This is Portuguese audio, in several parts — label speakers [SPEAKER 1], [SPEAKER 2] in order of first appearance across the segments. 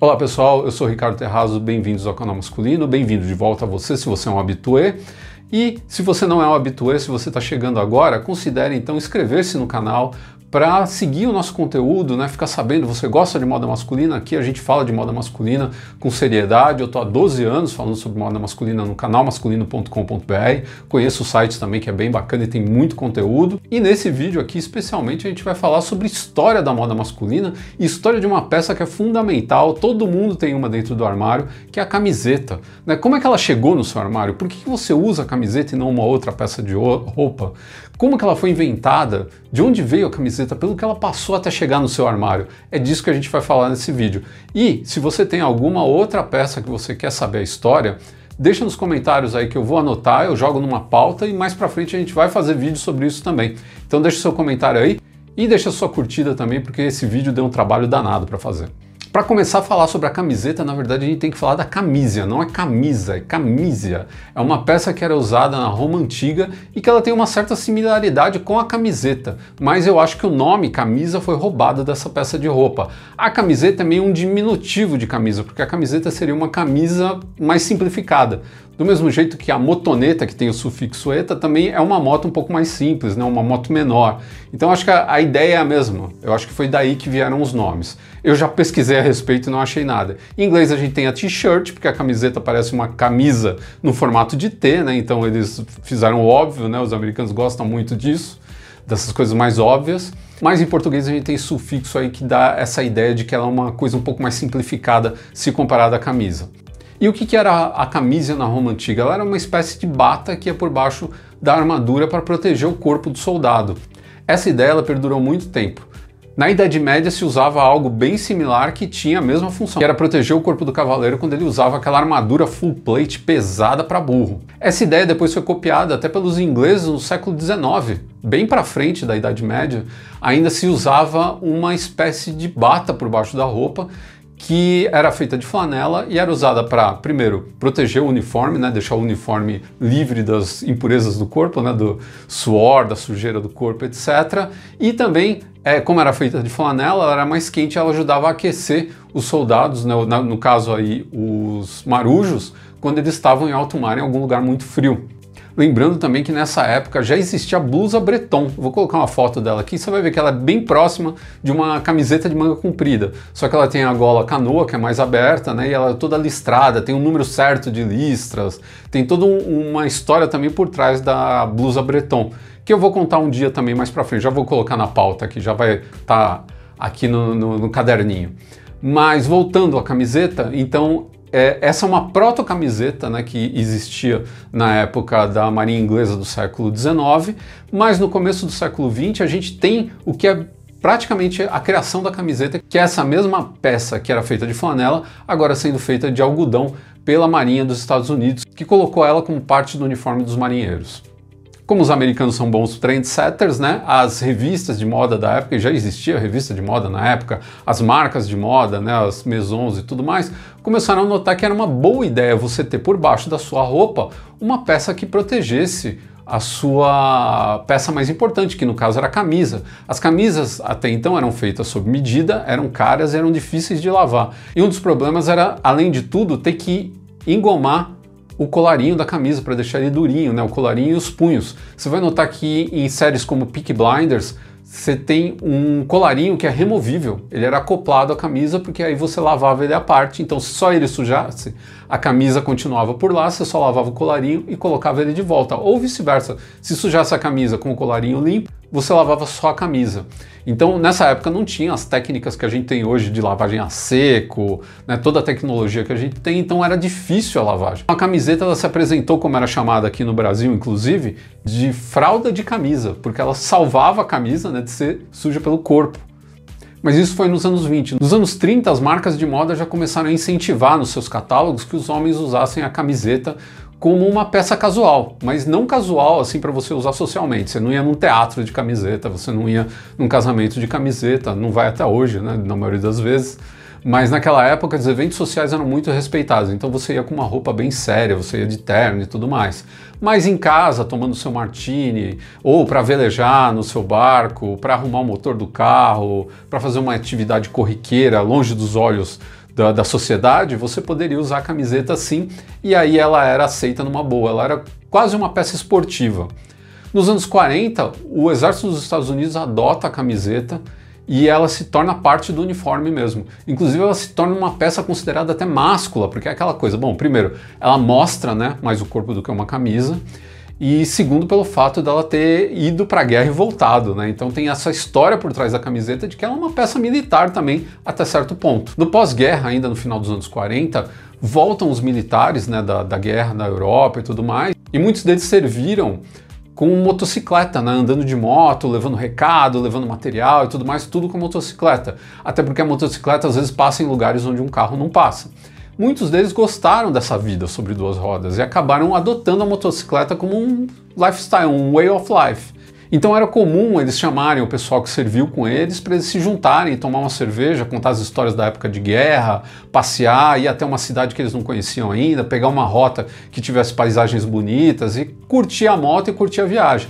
[SPEAKER 1] Olá pessoal, eu sou Ricardo Terrazzo, bem-vindos ao canal masculino, bem-vindo de volta a você se você é um habitué. E se você não é um habitué, se você está chegando agora, considere então inscrever-se no canal para seguir o nosso conteúdo, né? Ficar sabendo, você gosta de moda masculina? Aqui a gente fala de moda masculina com seriedade. Eu estou há 12 anos falando sobre moda masculina no canal masculino.com.br. Conheço o site também que é bem bacana e tem muito conteúdo. E nesse vídeo aqui, especialmente, a gente vai falar sobre história da moda masculina e história de uma peça que é fundamental. Todo mundo tem uma dentro do armário, que é a camiseta, né? Como é que ela chegou no seu armário? Por que você usa a camiseta e não uma outra peça de roupa? Como que ela foi inventada? De onde veio a camiseta? Pelo que ela passou até chegar no seu armário? É disso que a gente vai falar nesse vídeo. E se você tem alguma outra peça que você quer saber a história, deixa nos comentários aí que eu vou anotar, eu jogo numa pauta e mais pra frente a gente vai fazer vídeo sobre isso também. Então deixa seu comentário aí e deixa sua curtida também, porque esse vídeo deu um trabalho danado para fazer. Para começar a falar sobre a camiseta, na verdade a gente tem que falar da camísia, não é camisa, é camísia. É uma peça que era usada na Roma Antiga e que ela tem uma certa similaridade com a camiseta, mas eu acho que o nome camisa foi roubado dessa peça de roupa. A camiseta é meio um diminutivo de camisa, porque a camiseta seria uma camisa mais simplificada. Do mesmo jeito que a motoneta, que tem o sufixo eta, também é uma moto um pouco mais simples, né? Uma moto menor. Então acho que a ideia é a mesma. Eu acho que foi daí que vieram os nomes. Eu já pesquisei a respeito e não achei nada. Em inglês a gente tem a t-shirt, porque a camiseta parece uma camisa no formato de T, né? Então eles fizeram o óbvio, né? Os americanos gostam muito disso, dessas coisas mais óbvias. Mas em português a gente tem sufixo aí que dá essa ideia de que ela é uma coisa um pouco mais simplificada se comparada à camisa. E o que era a camisa na Roma Antiga? Ela era uma espécie de bata que ia por baixo da armadura para proteger o corpo do soldado. Essa ideia ela perdurou muito tempo. Na Idade Média se usava algo bem similar que tinha a mesma função, que era proteger o corpo do cavaleiro quando ele usava aquela armadura full plate pesada para burro. Essa ideia depois foi copiada até pelos ingleses no século XIX. Bem para frente da Idade Média, ainda se usava uma espécie de bata por baixo da roupa, que era feita de flanela e era usada para, primeiro, proteger o uniforme, né, deixar o uniforme livre das impurezas do corpo, né, do suor, da sujeira do corpo, etc. E também, como era feita de flanela, ela era mais quente, ela ajudava a aquecer os soldados, né, no caso aí os marujos, quando eles estavam em alto mar, em algum lugar muito frio. Lembrando também que nessa época já existia a blusa Breton. Vou colocar uma foto dela aqui, você vai ver que ela é bem próxima de uma camiseta de manga comprida. Só que ela tem a gola canoa, que é mais aberta, né? E ela é toda listrada, tem um número certo de listras, tem toda uma história também por trás da blusa Breton, que eu vou contar um dia também mais pra frente. Já vou colocar na pauta aqui, já vai estar aqui no caderninho. Mas voltando à camiseta, então essa é uma proto-camiseta, né, que existia na época da Marinha Inglesa do século XIX, mas no começo do século XX a gente tem o que é praticamente a criação da camiseta, que é essa mesma peça que era feita de flanela, agora sendo feita de algodão pela Marinha dos Estados Unidos, que colocou ela como parte do uniforme dos marinheiros. Como os americanos são bons trendsetters, né, as revistas de moda da época, já existia revista de moda na época, as marcas de moda, né, as maisons e tudo mais, começaram a notar que era uma boa ideia você ter por baixo da sua roupa uma peça que protegesse a sua peça mais importante, que no caso era a camisa. As camisas até então eram feitas sob medida, eram caras e eram difíceis de lavar. E um dos problemas era, além de tudo, ter que engomar o colarinho da camisa para deixar ele durinho, né? O colarinho e os punhos. Você vai notar que em séries como Peaky Blinders, você tem um colarinho que é removível. Ele era acoplado à camisa porque aí você lavava ele à parte. Então se só ele sujasse, a camisa continuava por lá, você só lavava o colarinho e colocava ele de volta. Ou vice-versa, se sujasse a camisa com o colarinho limpo, você lavava só a camisa. Então nessa época não tinha as técnicas que a gente tem hoje de lavagem a seco, né, toda a tecnologia que a gente tem, então era difícil a lavagem. A camiseta ela se apresentou, como era chamada aqui no Brasil inclusive, de fralda de camisa, porque ela salvava a camisa, né, de ser suja pelo corpo. Mas isso foi nos anos 20. Nos anos 30 as marcas de moda já começaram a incentivar nos seus catálogos que os homens usassem a camiseta como uma peça casual, mas não casual assim para você usar socialmente. Você não ia num teatro de camiseta, você não ia num casamento de camiseta, não vai até hoje, né, na maioria das vezes. Mas naquela época os eventos sociais eram muito respeitados, então você ia com uma roupa bem séria, você ia de terno e tudo mais. Mas em casa, tomando seu martini, ou para velejar no seu barco, para arrumar o motor do carro, para fazer uma atividade corriqueira, longe dos olhos da sociedade, você poderia usar a camiseta sim, e aí ela era aceita numa boa, ela era quase uma peça esportiva. Nos anos 40, o exército dos Estados Unidos adota a camiseta e ela se torna parte do uniforme mesmo. Inclusive ela se torna uma peça considerada até máscula, porque é aquela coisa, bom, primeiro, ela mostra, né, mais o corpo do que uma camisa, e segundo, pelo fato dela ter ido para a guerra e voltado, né? Então tem essa história por trás da camiseta de que ela é uma peça militar também, até certo ponto. No pós-guerra, ainda no final dos anos 40, voltam os militares, né, da guerra na Europa e tudo mais, e muitos deles serviram com motocicleta, né, andando de moto, levando recado, levando material e tudo mais, tudo com motocicleta. Até porque a motocicleta às vezes passa em lugares onde um carro não passa. Muitos deles gostaram dessa vida sobre duas rodas e acabaram adotando a motocicleta como um lifestyle, um way of life. Então era comum eles chamarem o pessoal que serviu com eles para eles se juntarem, tomar uma cerveja, contar as histórias da época de guerra, passear, ir até uma cidade que eles não conheciam ainda, pegar uma rota que tivesse paisagens bonitas e curtir a moto e curtir a viagem.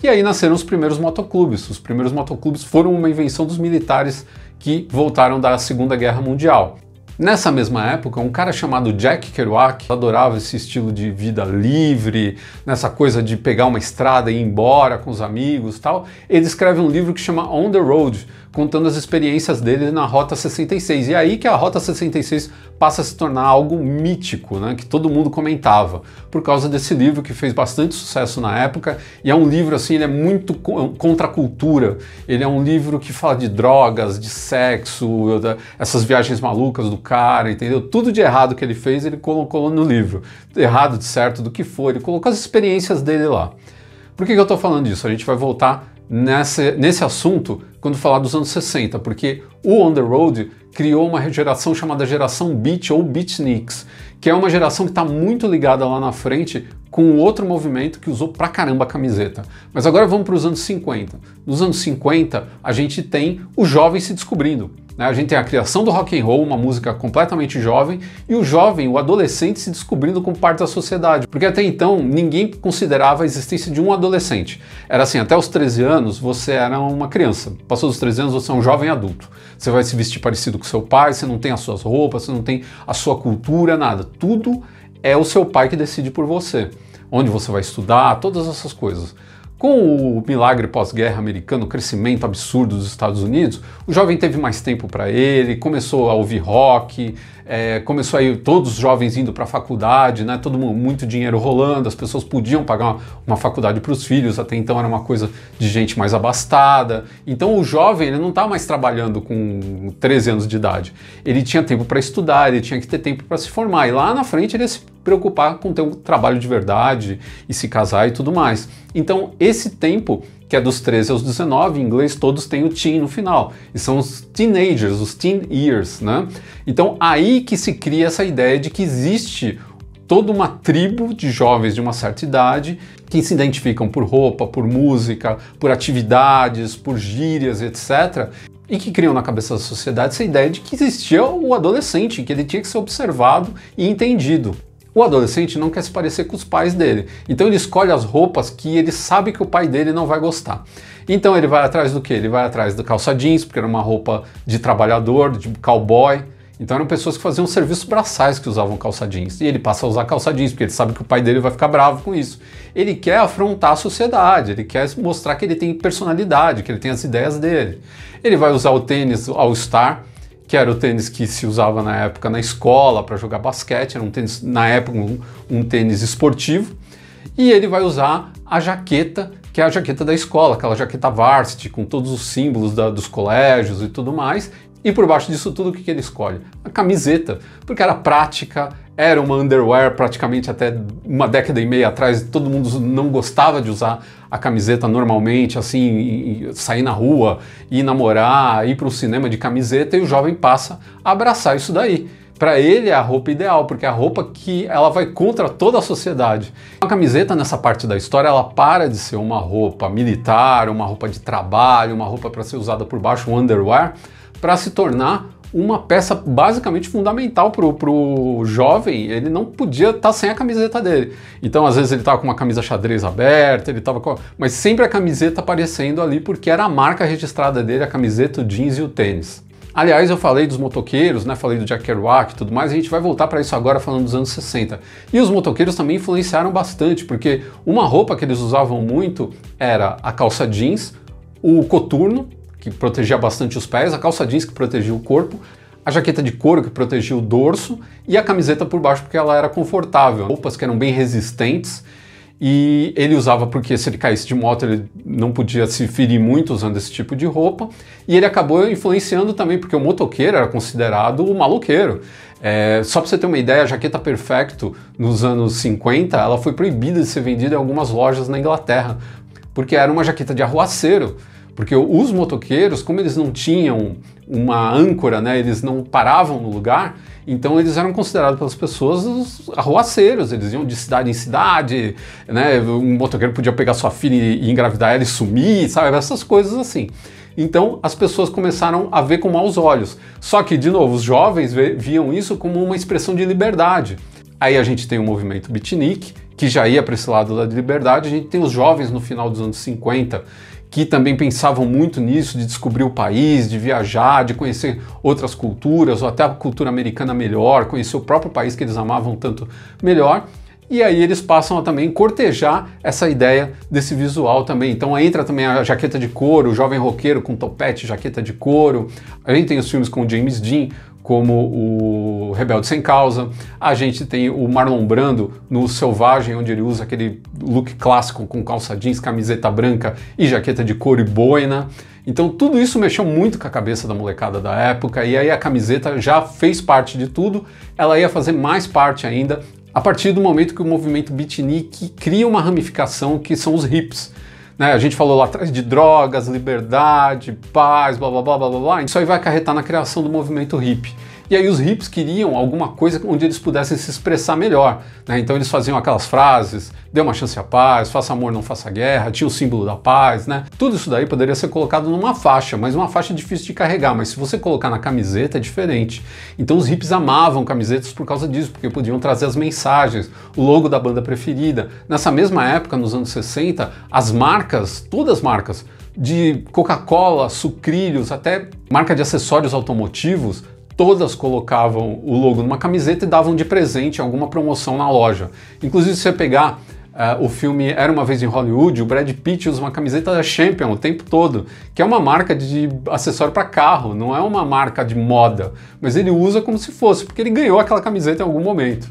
[SPEAKER 1] E aí nasceram os primeiros motoclubes. Os primeiros motoclubes foram uma invenção dos militares que voltaram da Segunda Guerra Mundial. Nessa mesma época, um cara chamado Jack Kerouac adorava esse estilo de vida livre, nessa coisa de pegar uma estrada e ir embora com os amigos e tal. Ele escreve um livro que chama On the Road, contando as experiências dele na Rota 66. E é aí que a Rota 66 passa a se tornar algo mítico, né, que todo mundo comentava, por causa desse livro que fez bastante sucesso na época. E é um livro, assim, ele é muito contra a cultura. Ele é um livro que fala de drogas, de sexo, essas viagens malucas do cara, entendeu? Tudo de errado que ele fez, ele colocou no livro. Errado, de certo, do que for. Ele colocou as experiências dele lá. Por que eu tô falando disso? A gente vai voltar nesse assunto quando falar dos anos 60, porque o On The Road criou uma geração chamada geração Beat ou Beatniks, que é uma geração que está muito ligada lá na frente com outro movimento que usou pra caramba a camiseta. Mas agora vamos para os anos 50. Nos anos 50, a gente tem o jovem se descobrindo. A gente tem a criação do rock and roll, uma música completamente jovem, e o jovem, o adolescente, se descobrindo como parte da sociedade. Porque até então, ninguém considerava a existência de um adolescente. Era assim, até os 13 anos, você era uma criança. Passou dos 13 anos, você é um jovem adulto. Você vai se vestir parecido com seu pai, você não tem as suas roupas, você não tem a sua cultura, nada. Tudo é o seu pai que decide por você. Onde você vai estudar, todas essas coisas. Com o milagre pós-guerra americano, o crescimento absurdo dos Estados Unidos, o jovem teve mais tempo para ele, começou a ouvir rock, começou a ir todos os jovens indo para a faculdade, né, todo mundo, muito dinheiro rolando, as pessoas podiam pagar uma faculdade para os filhos, até então era uma coisa de gente mais abastada. Então o jovem ele não está mais trabalhando com 13 anos de idade, ele tinha tempo para estudar, ele tinha que ter tempo para se formar, e lá na frente ele ia se preocupar com ter um trabalho de verdade e se casar e tudo mais. Então esse tempo, que é dos 13 aos 19, em inglês todos têm o teen no final, e são os teenagers, os teen years, né? Então aí que se cria essa ideia de que existe toda uma tribo de jovens de uma certa idade que se identificam por roupa, por música, por atividades, por gírias, etc., e que criam na cabeça da sociedade essa ideia de que existia o adolescente, que ele tinha que ser observado e entendido. O adolescente não quer se parecer com os pais dele, então ele escolhe as roupas que ele sabe que o pai dele não vai gostar. Então ele vai atrás do quê? Ele vai atrás da calça jeans, porque era uma roupa de trabalhador, de cowboy. Então eram pessoas que faziam serviços braçais que usavam calça jeans. E ele passa a usar calça jeans, porque ele sabe que o pai dele vai ficar bravo com isso. Ele quer afrontar a sociedade, ele quer mostrar que ele tem personalidade, que ele tem as ideias dele. Ele vai usar o tênis All Star, que era o tênis que se usava na época na escola para jogar basquete, era um tênis, na época, um tênis esportivo, e ele vai usar a jaqueta, que é a jaqueta da escola, aquela jaqueta varsity, com todos os símbolos dos colégios e tudo mais, e por baixo disso tudo o que ele escolhe? A camiseta, porque era prática, era uma underwear praticamente até uma década e meia atrás, todo mundo não gostava de usar a camiseta normalmente, assim, sair na rua, ir namorar, ir para o cinema de camiseta, e o jovem passa a abraçar isso daí. Para ele é a roupa ideal, porque é a roupa que ela vai contra toda a sociedade. A camiseta nessa parte da história, ela para de ser uma roupa militar, uma roupa de trabalho, uma roupa para ser usada por baixo, um underwear, para se tornar uma peça basicamente fundamental para o jovem. Ele não podia estar sem a camiseta dele. Então, às vezes, ele estava com uma camisa xadrez aberta, ele estava mas sempre a camiseta aparecendo ali, porque era a marca registrada dele, a camiseta, o jeans e o tênis. Aliás, eu falei dos motoqueiros, né? Falei do Jack Kerouac e tudo mais, a gente vai voltar para isso agora falando dos anos 60. E os motoqueiros também influenciaram bastante, porque uma roupa que eles usavam muito era a calça jeans, o coturno, que protegia bastante os pés, a calça jeans que protegia o corpo, a jaqueta de couro que protegia o dorso e a camiseta por baixo porque ela era confortável. Roupas que eram bem resistentes. E ele usava porque se ele caísse de moto ele não podia se ferir muito usando esse tipo de roupa, e ele acabou influenciando também porque o motoqueiro era considerado o maloqueiro. Só para você ter uma ideia, a jaqueta Perfecto nos anos 50 ela foi proibida de ser vendida em algumas lojas na Inglaterra, porque era uma jaqueta de arruaceiro. Porque os motoqueiros, como eles não tinham uma âncora, né, eles não paravam no lugar, então eles eram considerados pelas pessoas os arruaceiros, eles iam de cidade em cidade, né, um motoqueiro podia pegar sua filha e engravidar ela e sumir, sabe, essas coisas assim. Então as pessoas começaram a ver com maus olhos. Só que, de novo, os jovens viam isso como uma expressão de liberdade. Aí a gente tem o movimento beatnik, que já ia para esse lado da liberdade, a gente tem os jovens no final dos anos 50, que também pensavam muito nisso, de descobrir o país, de viajar, de conhecer outras culturas, ou até a cultura americana melhor, conhecer o próprio país que eles amavam tanto melhor. E aí eles passam a também cortejar essa ideia desse visual também. Então entra também a jaqueta de couro, o jovem roqueiro com topete, jaqueta de couro. A gente tem os filmes com o James Dean, como o Rebelde Sem Causa. A gente tem o Marlon Brando no Selvagem, onde ele usa aquele look clássico com calça jeans, camiseta branca e jaqueta de couro e boina. Então tudo isso mexeu muito com a cabeça da molecada da época, e aí a camiseta já fez parte de tudo, ela ia fazer mais parte ainda a partir do momento que o movimento beatnik cria uma ramificação que são os hips. A gente falou lá atrás de drogas, liberdade, paz, blá blá blá blá blá. Isso aí vai acarretar na criação do movimento hippie. E aí os hippies queriam alguma coisa onde eles pudessem se expressar melhor, né? Então eles faziam aquelas frases, dê uma chance à paz, faça amor, não faça guerra, tinha o símbolo da paz, né? Tudo isso daí poderia ser colocado numa faixa, mas uma faixa difícil de carregar, mas se você colocar na camiseta é diferente. Então os hippies amavam camisetas por causa disso, porque podiam trazer as mensagens, o logo da banda preferida. Nessa mesma época, nos anos 60, as marcas, todas as marcas, de Coca-Cola, sucrilhos, até marca de acessórios automotivos, todas colocavam o logo numa camiseta e davam de presente em alguma promoção na loja. Inclusive, se você pegar o filme Era Uma Vez em Hollywood, o Brad Pitt usa uma camiseta da Champion o tempo todo, que é uma marca de acessório para carro, não é uma marca de moda, mas ele usa como se fosse, porque ele ganhou aquela camiseta em algum momento.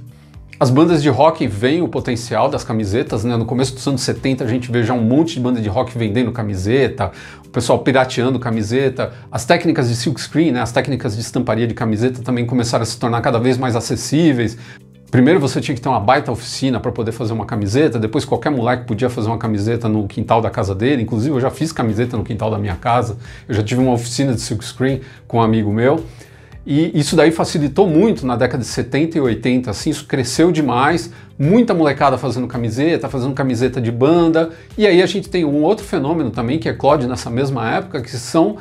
[SPEAKER 1] As bandas de rock veem o potencial das camisetas, né? No começo dos anos 70 a gente vê já um monte de banda de rock vendendo camiseta, o pessoal pirateando camiseta, as técnicas de silkscreen, né? As técnicas de estamparia de camiseta também começaram a se tornar cada vez mais acessíveis. Primeiro você tinha que ter uma baita oficina para poder fazer uma camiseta, depois qualquer moleque podia fazer uma camiseta no quintal da casa dele, inclusive eu já fiz camiseta no quintal da minha casa, eu já tive uma oficina de silkscreen com um amigo meu. E isso daí facilitou muito na década de 70 e 80, assim, isso cresceu demais, muita molecada fazendo camiseta de banda, e aí a gente tem um outro fenômeno também que eclode nessa mesma época, que são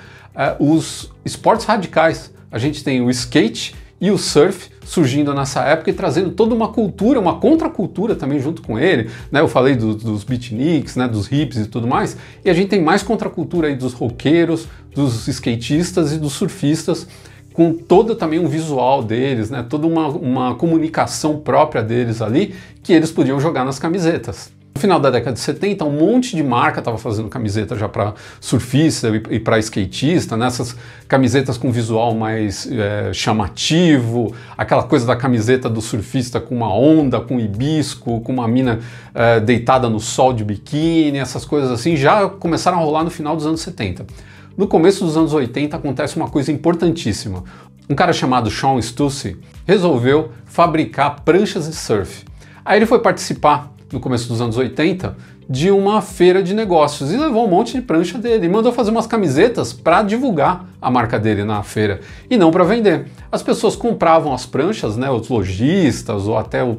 [SPEAKER 1] os esportes radicais. A gente tem o skate e o surf surgindo nessa época e trazendo toda uma cultura, uma contracultura também junto com ele, né? Eu falei dos beatniks, né? Dos hippies e tudo mais, e a gente tem mais contracultura aí dos roqueiros, dos skatistas e dos surfistas, com todo também um visual deles, né? Toda uma comunicação própria deles ali, que eles podiam jogar nas camisetas. No final da década de 70, um monte de marca estava fazendo camiseta já para surfista e para skatista, né? Essas camisetas com visual mais chamativo, aquela coisa da camiseta do surfista com uma onda, com hibisco, com uma mina deitada no sol de biquíni, essas coisas assim, já começaram a rolar no final dos anos 70. No começo dos anos 80 acontece uma coisa importantíssima. Um cara chamado Sean Stussy resolveu fabricar pranchas de surf. Aí ele foi participar, no começo dos anos 80, de uma feira de negócios e levou um monte de prancha dele e mandou fazer umas camisetas para divulgar a marca dele na feira e não para vender. As pessoas compravam as pranchas, né, os lojistas ou até o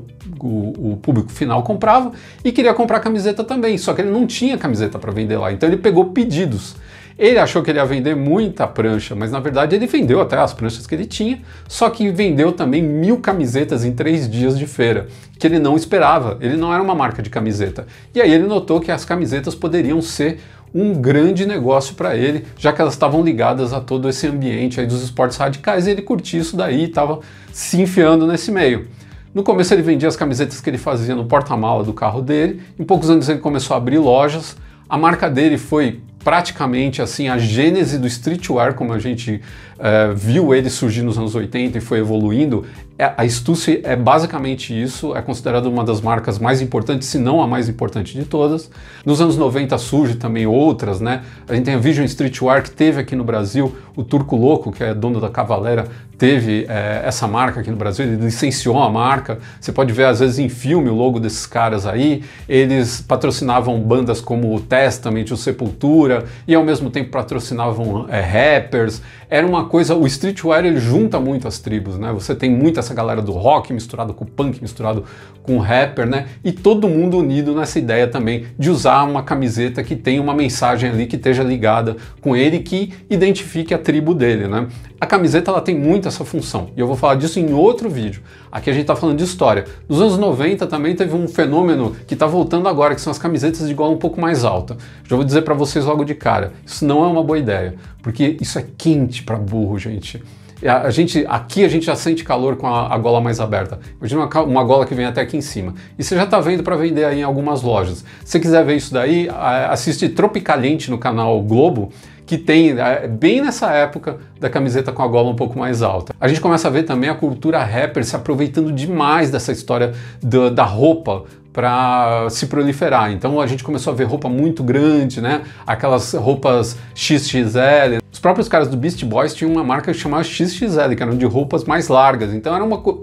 [SPEAKER 1] público final comprava e queria comprar camiseta também, só que ele não tinha camiseta para vender lá, então ele pegou pedidos. Ele achou que ele ia vender muita prancha, mas na verdade ele vendeu até as pranchas que ele tinha, só que vendeu também 1000 camisetas em 3 dias de feira, que ele não esperava, ele não era uma marca de camiseta. E aí ele notou que as camisetas poderiam ser um grande negócio para ele, já que elas estavam ligadas a todo esse ambiente aí dos esportes radicais, e ele curtia isso daí e estava se enfiando nesse meio. No começo ele vendia as camisetas que ele fazia no porta-mala do carro dele, em poucos anos ele começou a abrir lojas, a marca dele foi praticamente assim a gênese do streetwear, como a gente viu ele surgir nos anos 80 e foi evoluindo. A Stussy é basicamente isso, é considerada uma das marcas mais importantes, se não a mais importante de todas. Nos anos 90 surge também outras, né? A gente tem a Vision Streetwear, que teve aqui no Brasil, o Turco Louco, que é dono da Cavalera, teve essa marca aqui no Brasil, ele licenciou a marca. Você pode ver às vezes em filme o logo desses caras aí. Eles patrocinavam bandas como o Testament, o Sepultura, e ao mesmo tempo patrocinavam rappers. Era uma coisa, o streetwear ele junta muito as tribos, né? Você tem muito essa galera do rock misturado com o punk, misturado com o rapper, né? E todo mundo unido nessa ideia também de usar uma camiseta que tenha uma mensagem ali que esteja ligada com ele, que identifique a tribo dele, né? A camiseta ela tem muito essa função, e eu vou falar disso em outro vídeo. Aqui a gente está falando de história. Nos anos 90 também teve um fenômeno que está voltando agora, que são as camisetas de gola um pouco mais alta. Já vou dizer para vocês logo de cara, isso não é uma boa ideia, porque isso é quente para burro, gente. Aqui a gente já sente calor com a gola mais aberta. Imagina uma gola que vem até aqui em cima. E você já está vendo para vender aí em algumas lojas. Se você quiser ver isso daí, assiste Tropicaliente no canal Globo, que tem bem nessa época da camiseta com a gola um pouco mais alta. A gente começa a ver também a cultura rapper se aproveitando demais dessa história da roupa para se proliferar. Então a gente começou a ver roupa muito grande, né? Aquelas roupas XXL. Os próprios caras do Beastie Boys tinham uma marca que chamava XXL, que eram de roupas mais largas. Então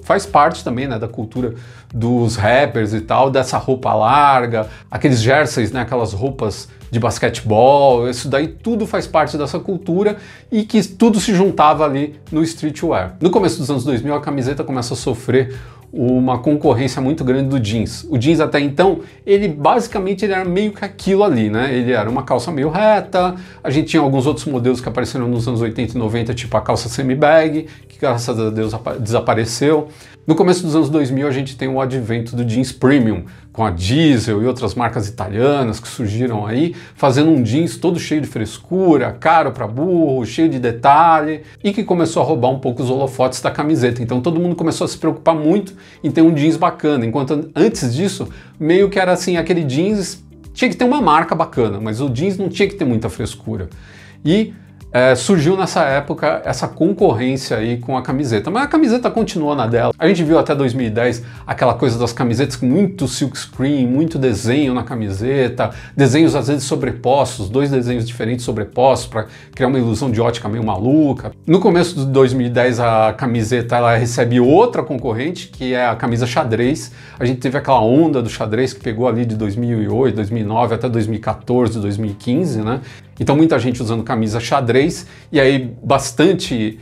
[SPEAKER 1] faz parte também, né, da cultura dos rappers e tal, dessa roupa larga, aqueles jerseys, né, aquelas roupas de basquetebol. Isso daí tudo faz parte dessa cultura e que tudo se juntava ali no streetwear. No começo dos anos 2000 a camiseta começa a sofrer uma concorrência muito grande do jeans. O jeans até então, ele basicamente ele era meio que aquilo ali, né? Ele era uma calça meio reta, a gente tinha alguns outros modelos que apareceram nos anos 80 e 90, tipo a calça semi-bag, que graças a Deus desapareceu. No começo dos anos 2000 a gente tem o advento do jeans premium, com a Diesel e outras marcas italianas que surgiram aí, fazendo um jeans todo cheio de frescura, caro para burro, cheio de detalhe, e que começou a roubar um pouco os holofotes da camiseta. Então todo mundo começou a se preocupar muito em ter um jeans bacana, enquanto antes disso, meio que era assim, aquele jeans tinha que ter uma marca bacana, mas o jeans não tinha que ter muita frescura. E surgiu nessa época essa concorrência aí com a camiseta, mas a camiseta continuou na dela. A gente viu até 2010 aquela coisa das camisetas com muito silkscreen, muito desenho na camiseta, desenhos às vezes sobrepostos, dois desenhos diferentes sobrepostos para criar uma ilusão de ótica meio maluca. No começo de 2010 a camiseta ela recebe outra concorrente, que é a camisa xadrez. A gente teve aquela onda do xadrez que pegou ali de 2008, 2009 até 2014, 2015, né? Então muita gente usando camisa xadrez, e aí bastante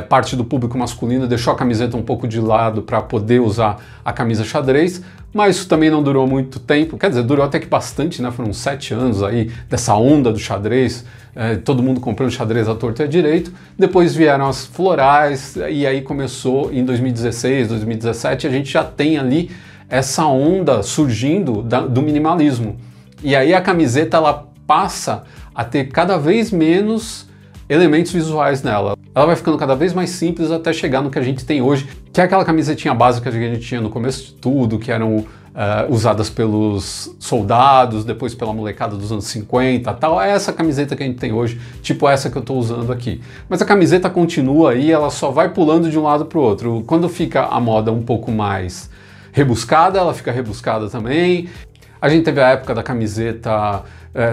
[SPEAKER 1] parte do público masculino deixou a camiseta um pouco de lado para poder usar a camisa xadrez, mas isso também não durou muito tempo, quer dizer, durou até que bastante, né? Foram 7 anos aí dessa onda do xadrez, todo mundo comprando xadrez à torta e à direito. Depois vieram as florais, e aí começou em 2016, 2017, a gente já tem ali essa onda surgindo do minimalismo. E aí a camiseta ela passa a ter cada vez menos elementos visuais nela. Ela vai ficando cada vez mais simples até chegar no que a gente tem hoje, que é aquela camisetinha básica que a gente tinha no começo de tudo, que eram usadas pelos soldados, depois pela molecada dos anos 50 tal. É essa camiseta que a gente tem hoje, tipo essa que eu estou usando aqui. Mas a camiseta continua aí, ela só vai pulando de um lado para o outro. Quando fica a moda um pouco mais rebuscada, ela fica rebuscada também. A gente teve a época da camiseta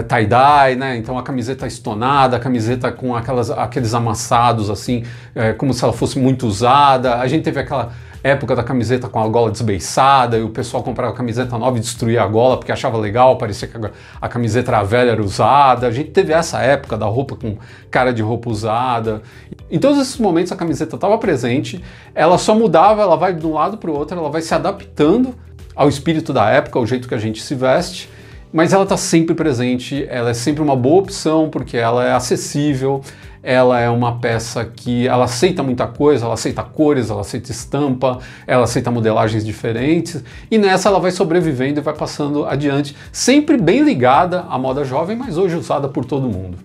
[SPEAKER 1] tie-dye, né? Então a camiseta estonada, a camiseta com aqueles amassados assim, como se ela fosse muito usada. A gente teve aquela época da camiseta com a gola desbeiçada, e o pessoal comprava a camiseta nova e destruía a gola porque achava legal, parecia que a camiseta era velha, era usada. A gente teve essa época da roupa com cara de roupa usada. Em todos esses momentos a camiseta estava presente, ela só mudava, ela vai de um lado para o outro, ela vai se adaptando ao espírito da época, ao jeito que a gente se veste, mas ela está sempre presente, ela é sempre uma boa opção porque ela é acessível, ela é uma peça que ela aceita muita coisa, ela aceita cores, ela aceita estampa, ela aceita modelagens diferentes, e nessa ela vai sobrevivendo e vai passando adiante, sempre bem ligada à moda jovem, mas hoje usada por todo mundo.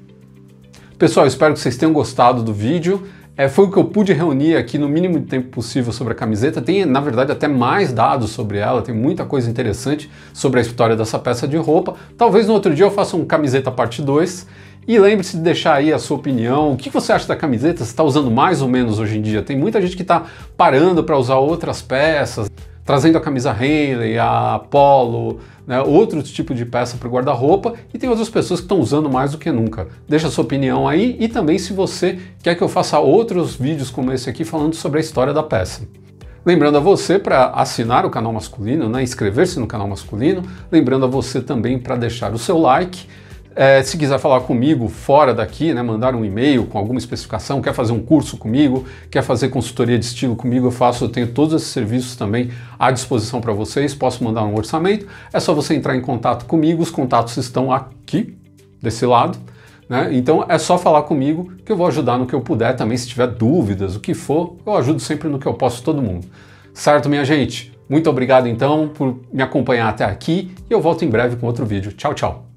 [SPEAKER 1] Pessoal, espero que vocês tenham gostado do vídeo. Foi o que eu pude reunir aqui no mínimo de tempo possível sobre a camiseta. Tem, na verdade, até mais dados sobre ela, tem muita coisa interessante sobre a história dessa peça de roupa. Talvez no outro dia eu faça um camiseta parte 2. E lembre-se de deixar aí a sua opinião. O que você acha da camiseta? Você está usando mais ou menos hoje em dia? Tem muita gente que está parando para usar outras peças, trazendo a camisa Henley, a Polo, né, outro tipo de peça para o guarda-roupa, e tem outras pessoas que estão usando mais do que nunca. Deixa a sua opinião aí, e também se você quer que eu faça outros vídeos como esse aqui falando sobre a história da peça. Lembrando a você para assinar o canal masculino, né, inscrever-se no canal masculino, lembrando a você também para deixar o seu like. Se quiser falar comigo fora daqui, né, mandar um e-mail com alguma especificação, quer fazer um curso comigo, quer fazer consultoria de estilo comigo, eu tenho todos esses serviços também à disposição para vocês, posso mandar um orçamento, é só você entrar em contato comigo, os contatos estão aqui, desse lado, né? Então é só falar comigo que eu vou ajudar no que eu puder também, se tiver dúvidas, o que for, eu ajudo sempre no que eu posso todo mundo. Certo, minha gente? Muito obrigado então por me acompanhar até aqui e eu volto em breve com outro vídeo. Tchau, tchau!